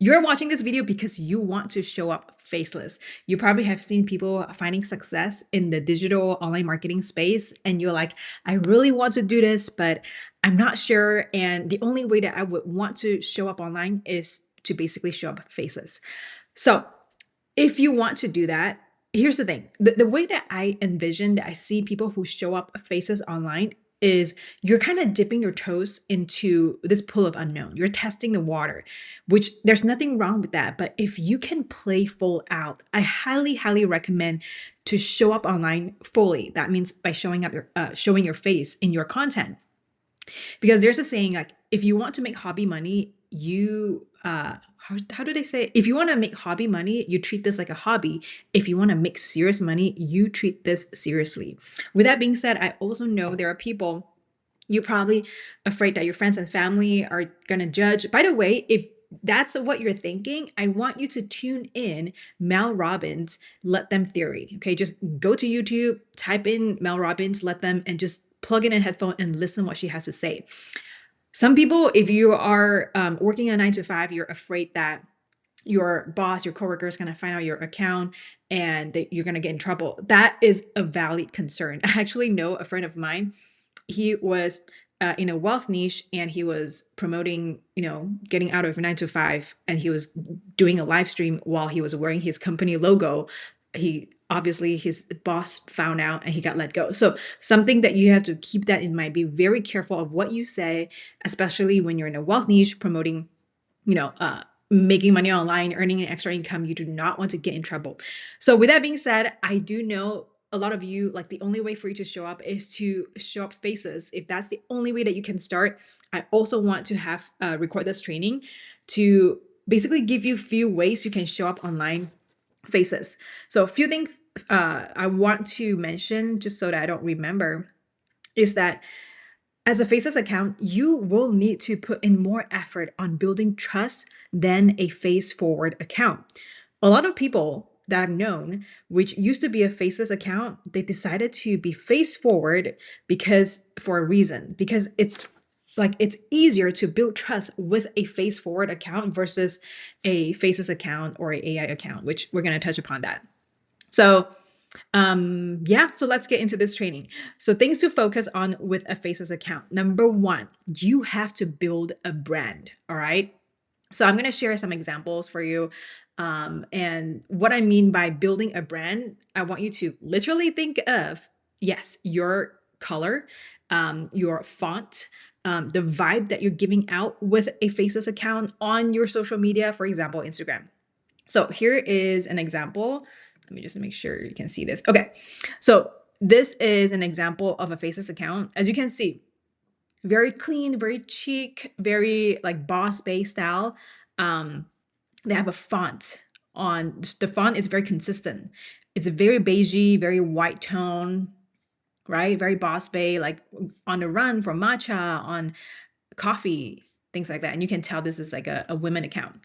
You're watching this video because you want to show up faceless. You probably have seen people finding success in the digital online marketing space, and you're like, I really want to do this, but I'm not sure. And the only way that I would want to show up online is to basically show up faceless. So, if you want to do that, here's the thing. The way that I envision that I see people who show up faces online is you're kind of dipping your toes into this pool of unknown. You're testing the water, which there's nothing wrong with that. But if you can play full out, I highly, highly recommend to show up online fully. That means by showing your face in your content. Because there's a saying like, if you want to make hobby money, how do they say it? If you want to make hobby money, you treat this like a hobby. If you want to make serious money, you treat this seriously. With that being said, I also know there are people you're probably afraid that your friends and family are gonna judge. By the way, if that's what you're thinking, I want you to tune in Mel Robbins' Let Them theory. Okay, just go to YouTube, type in Mel Robbins, Let Them, and just plug in a headphone and listen what she has to say. Some people, if you are working a 9 to 5, you're afraid that your boss, your coworker is going to find out your account and that you're going to get in trouble. That is a valid concern. I actually know a friend of mine. He was in a wealth niche and he was promoting, getting out of 9 to 5, and he was doing a live stream while he was wearing his company logo. He obviously his boss found out and he got let go. So something that you have to keep that in mind. Be very careful of what you say, especially when you're in a wealth niche promoting, making money online, earning an extra income. You do not want to get in trouble. So with that being said, I do know a lot of you, like, the only way for you to show up is to show up faces. If that's the only way that you can start, I also want to have record this training to basically give you a few ways you can show up online faces. So a few things I want to mention just so that I don't remember is that as a faceless account, you will need to put in more effort on building trust than a face forward account. A lot of people that I've known, which used to be a faceless account, they decided to be face forward because for a reason, because it's easier to build trust with a face forward account versus a faceless account or a AI account, which we're going to touch upon that. So yeah, so let's get into this training. So things to focus on with a faceless account. Number one, you have to build a brand. All right. So I'm going to share some examples for you. And what I mean by building a brand, I want you to literally think of, yes, your color, your font, the vibe that you're giving out with a faceless account on your social media, for example, Instagram. So here is an example. Let me just make sure you can see this. Okay. So this is an example of a faceless account. As you can see, very clean, very chic, very like boss bay style. They have a font on the font is very consistent. It's a very beigey, very white tone, right? Very boss bay, like on the run for matcha, on coffee, things like that. And you can tell this is like a women account.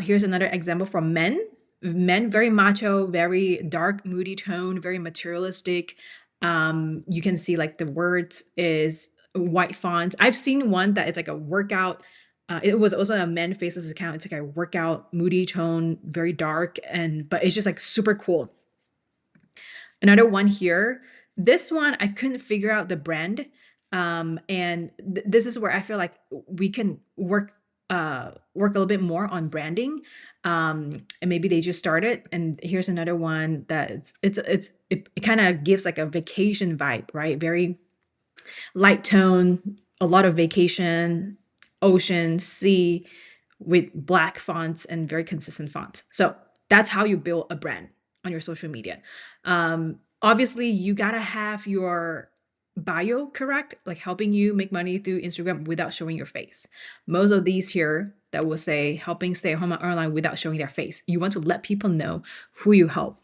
Here's another example from men. Men, very macho, very dark, moody tone, very materialistic. You can see like the words is white font. I've seen one that it's like a workout. It was also a men faceless account. It's like a workout, moody tone, very dark, but it's just like super cool. Another one here. This one I couldn't figure out the brand, and this is where I feel like we can work a little bit more on branding. And maybe they just started. And here's another one that it kind of gives like a vacation vibe, right? Very light tone, a lot of vacation, ocean, sea, with black fonts and very consistent fonts. So that's how you build a brand on your social media. Obviously, you gotta have your bio correct, like helping you make money through Instagram without showing your face. Most of these here that will say helping stay at home and online without showing their face. You want to let people know who you help.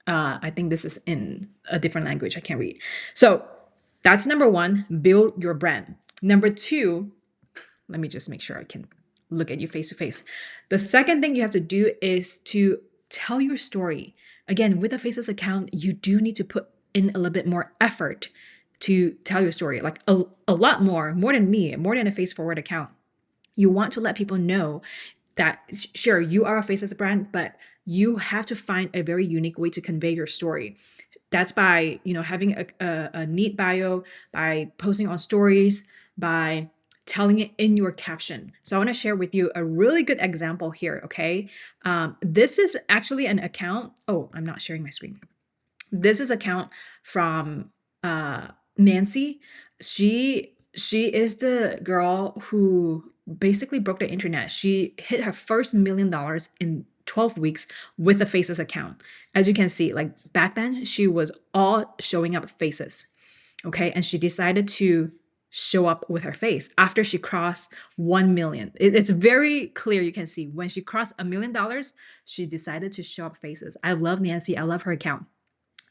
I think this is in a different language. I can't read. So that's number one, build your brand. Number two, let me just make sure I can look at you face to face. The second thing you have to do is to tell your story. Again, with a faceless account, you do need to put in a little bit more effort to tell your story, like a lot more than me, more than a face forward account. You want to let people know that sure, you are a faceless brand, but you have to find a very unique way to convey your story. That's by, having a neat bio, by posting on stories, by telling it in your caption. So I want to share with you a really good example here. Okay. This is actually an account. Oh, I'm not sharing my screen. This is account from uh Nancy. She is the girl who basically broke the internet. She hit her first $1 million in 12 weeks with a Faces account. As you can see, like back then, she was all showing up faces. Okay. And she decided to show up with her face after she crossed 1 million. It's very clear. You can see when she crossed $1 million, she decided to show up faces. I love Nancy. I love her account.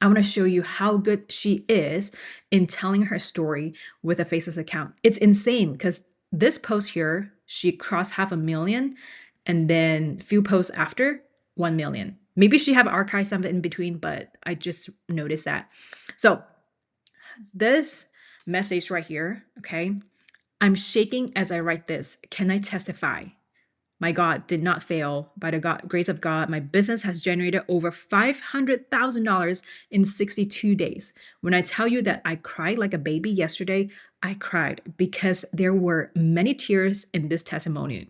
I want to show you how good she is in telling her story with a Faces account. It's insane because this post here, she crossed 500,000, and then few posts after 1 million. Maybe she have archived some in between, but I just noticed that. So this message right here, okay, I'm shaking as I write this. Can I testify? My God did not fail. By the grace of God, my business has generated over $500,000 in 62 days. When I tell you that I cried like a baby yesterday, I cried because there were many tears in this testimony.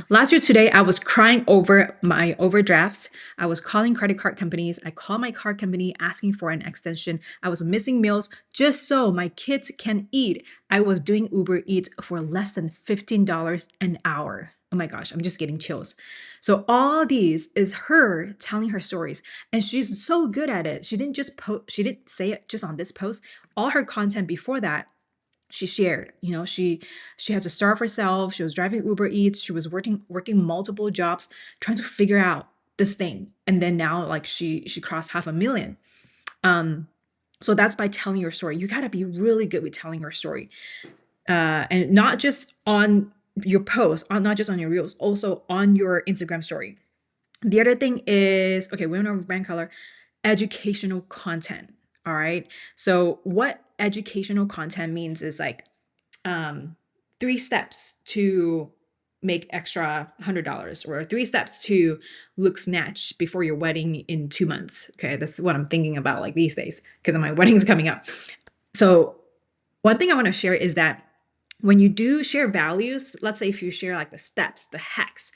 Last year today, I was crying over my overdrafts. I was calling credit card companies. I called my card company asking for an extension. I was missing meals just so my kids can eat. I was doing Uber Eats for less than $15 an hour. Oh my gosh, I'm just getting chills. So all these is her telling her stories, and she's so good at it. She didn't just post, she didn't say it just on this post. All her content before that, she shared. She had to starve herself. She was driving Uber Eats. She was working multiple jobs, trying to figure out this thing. And then now, like, she crossed 500,000. So that's by telling your story. You got to be really good with telling your story, and not just on your post, not just on your reels, also on your Instagram story. The other thing is, okay, we went over brand color, educational content. All right. So what educational content means is like, 3 steps to make extra $100, or 3 steps to look snatched before your wedding in 2 months. Okay, that's what I'm thinking about like these days because my wedding's coming up. So one thing I want to share is that when you do share values, let's say if you share like the steps, the hacks,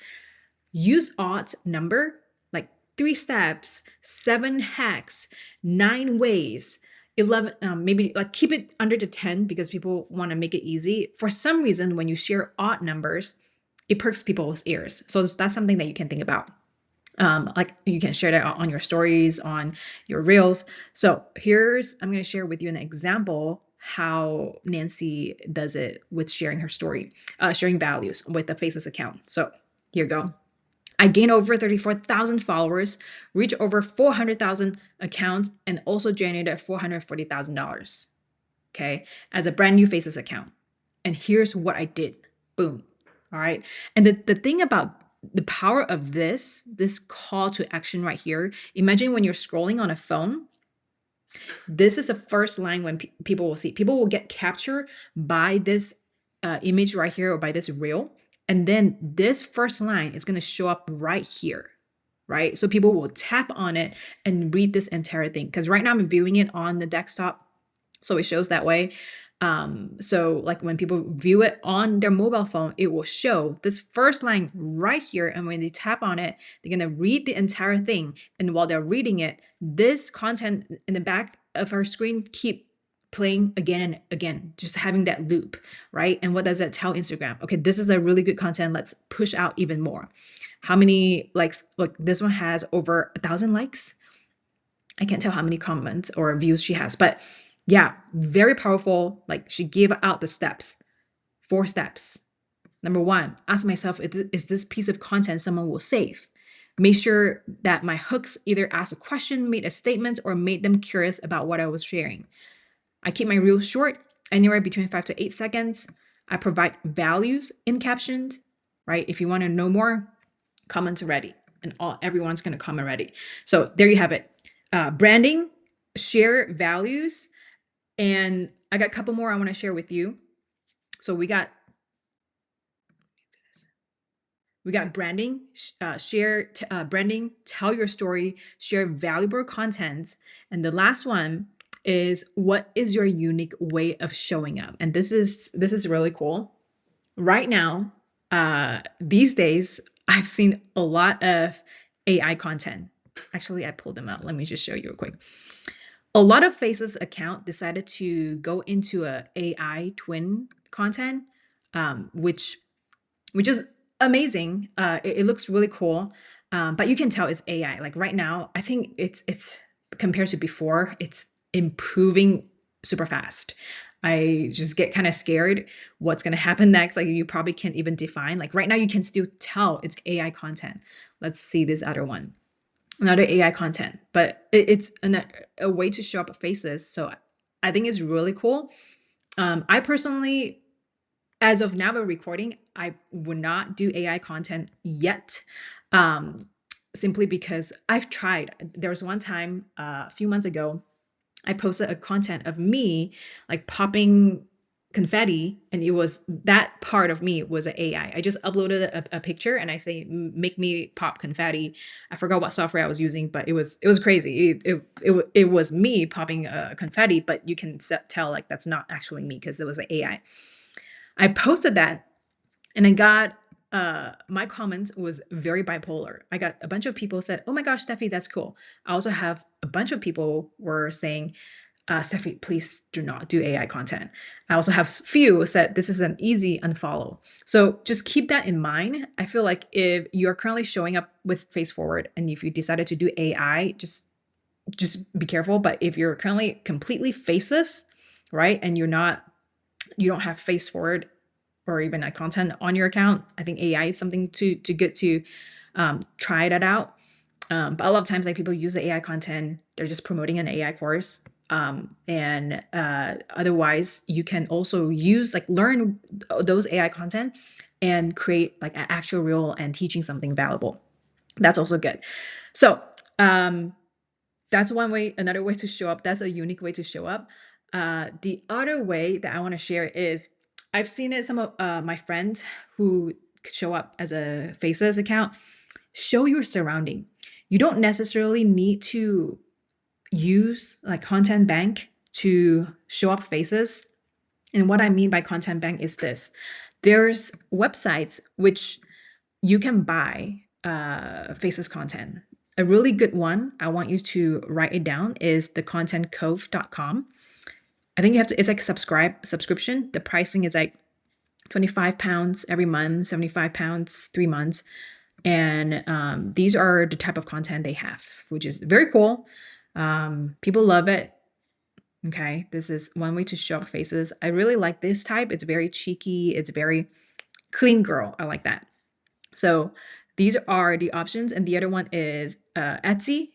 use odd number, like 3 steps, 7 hacks, 9 ways, 11, maybe like keep it under the 10 because people want to make it easy. For some reason, when you share odd numbers, it perks people's ears. So that's something that you can think about. Like you can share that on your stories, on your reels. So I'm going to share with you an example how Nancy does it with sharing her story, sharing values with the Faces account. So here you go. I gained over 34,000 followers, reached over 400,000 accounts, and also generated $440,000. Okay, as a brand new Faces account. And here's what I did. Boom. All right. And the thing about the power of this call to action right here, imagine when you're scrolling on a phone, this is the first line when people will see. People will get captured by this image right here or by this reel. And then this first line is going to show up right here, right? So people will tap on it and read this entire thing. Because right now I'm viewing it on the desktop, so it shows that way. So like when people view it on their mobile phone, it will show this first line right here. And when they tap on it, they're going to read the entire thing. And while they're reading it, this content in the back of our screen keep playing again and again, just having that loop, right? And what does that tell Instagram? Okay, this is a really good content. Let's push out even more. How many likes? Look, this one has over 1,000 likes. I can't tell how many comments or views she has, but yeah, very powerful. Like she gave out the steps, 4 steps. Number one, ask myself, is this piece of content someone will save? Make sure that my hooks either asked a question, made a statement, or made them curious about what I was sharing. I keep my reels short, anywhere between 5 to 8 seconds. I provide values in captions, right? If you want to know more, comments ready, and everyone's going to comment ready. So there you have it. Branding, share values, and I got a couple more I want to share with you. So we got We got branding, branding, tell your story, share valuable content. And the last one is, what is your unique way of showing up? And this is really cool. Right now, these days, I've seen a lot of AI content. Actually, I pulled them out. Let me just show you real quick. A lot of Faces account decided to go into a AI twin content, which is amazing. It looks really cool, but you can tell it's AI. Like right now, I think it's compared to before, it's improving super fast. I just get kind of scared what's going to happen next. Like you probably can't even define. Like right now, you can still tell it's AI content. Let's see this other one, another AI content, but it's a way to show up faces. So I think it's really cool. I personally, as of now we're recording, I would not do AI content yet. Um, Simply because I've tried. There was one time a few months ago, I posted a content of me like popping confetti, and it was that part of me was an AI. I just uploaded a picture and I say, make me pop confetti." I forgot what software I was using, but it was crazy. It was me popping confetti, but you can tell like that's not actually me because it was an AI. I posted that, and I got my comment was very bipolar. I got a bunch of people said, "Oh my gosh, Steffi, that's cool." I also have a bunch of people were saying, "Steffi, please do not do AI content." I also have few said this is an easy unfollow. So just keep that in mind. I feel like if you're currently showing up with Face Forward and if you decided to do AI, just be careful. But if you're currently completely faceless, right, and you don't have Face Forward or even like content on your account, I think AI is something to get to try that out. But a lot of times, like people use the AI content, they're just promoting an AI course. And otherwise, you can also use like learn those AI content and create like an actual real and teaching something valuable. That's also good. So that's one way. Another way to show up. That's a unique way to show up. The other way that I want to share is I've seen it some of my friends who show up as a Faces account. Show your surrounding. You don't necessarily need to use like content bank to show up faces. And what I mean by content bank is this: there's websites which you can buy faces content. A really good one, I want you to write it down, is thecontentcove.com. I think you have to, it's like subscription. The pricing is like £25 every month, £75, 3 months. And these are the type of content they have, which is very cool. People love it. Okay, this is one way to show up faces. I really like this type. It's very cheeky. It's very clean girl. I like that. So these are the options. And the other one is Etsy.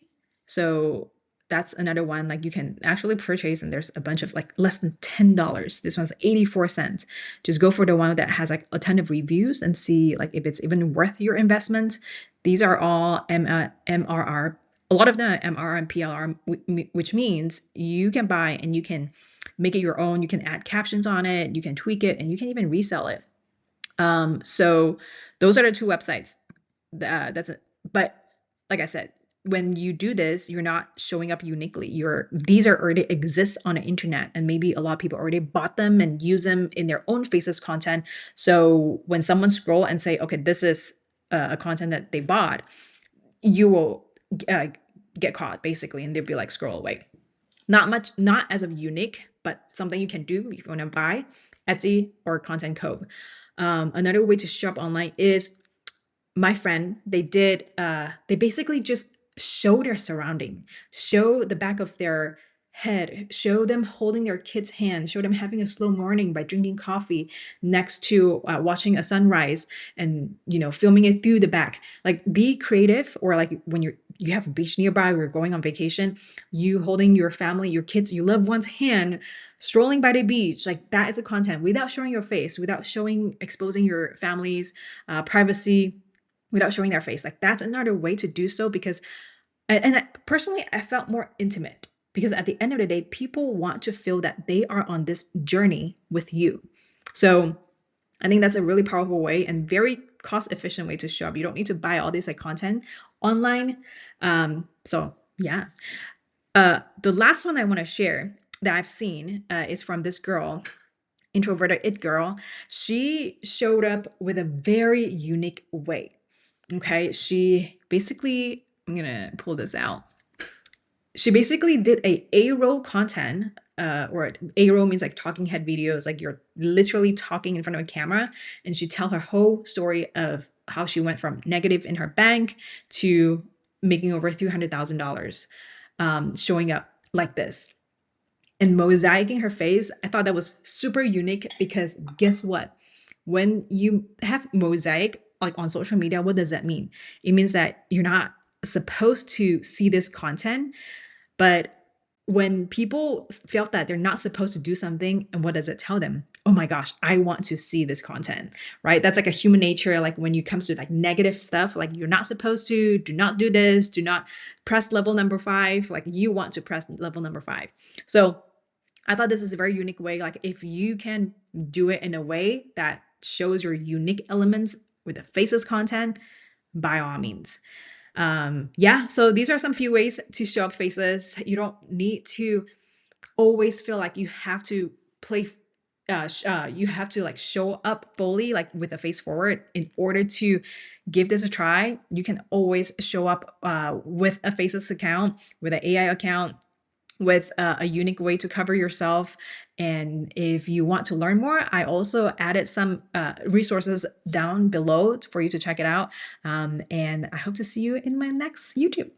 So that's another one like you can actually purchase, and there's a bunch of like less than $10. This one's 84 cents. Just go for the one that has like a ton of reviews and see like if it's even worth your investment. These are all MRR. A lot of them are MRR and PLR, which means you can buy and you can make it your own. You can add captions on it, you can tweak it, and you can even resell it. So those are the two websites. That's it. But like I said, when you do this, you're not showing up uniquely. These are already exist on the internet, and maybe a lot of people already bought them and use them in their own faces content. So when someone scroll and say, okay, this is a content that they bought, you will get caught basically, and they'll be like, scroll away. Not as of unique, but something you can do if you want to buy Etsy or Content Cove. Another way to shop online is my friend. They basically just show their surrounding, show the back of their head, show them holding their kid's hand, show them having a slow morning by drinking coffee next to watching a sunrise, and filming it through the back. Like be creative, or like when you have a beach nearby, or you're going on vacation, you holding your family, your kids, your loved one's hand, strolling by the beach. Like that is a content without showing your face, without exposing your family's privacy, without showing their face. Like that's another way to do so, because personally I felt more intimate, because at the end of the day, people want to feel that they are on this journey with you. So I think that's a really powerful way and very cost efficient way to show up. You don't need to buy all this like content online. So yeah. The last one I want to share that I've seen is from this girl, introverted it girl. She showed up with a very unique way. Okay. She basically, I'm going to pull this out. She basically did A-roll content, or A-roll means like talking head videos, like you're literally talking in front of a camera, and she tell her whole story of how she went from negative in her bank to making over $300,000, showing up like this and mosaicing her face. I thought that was super unique because guess what? When you have mosaic like on social media, what does that mean? It means that you're not supposed to see this content, but when people felt that they're not supposed to do something, and what does it tell them? Oh my gosh, I want to see this content, right? That's like a human nature. Like when it comes to like negative stuff, like you're not supposed to, do not do this, do not press level number 5. Like you want to press level number 5. So I thought this is a very unique way. Like if you can do it in a way that shows your unique elements with the faceless content, by all means. Yeah, so these are some few ways to show up faceless. You don't need to always feel like you have to play you have to like show up fully like with a face forward in order to give this a try. You can always show up with a faceless account, with an AI account, with a unique way to cover yourself. And if you want to learn more, I also added some resources down below for you to check it out. And I hope to see you in my next YouTube.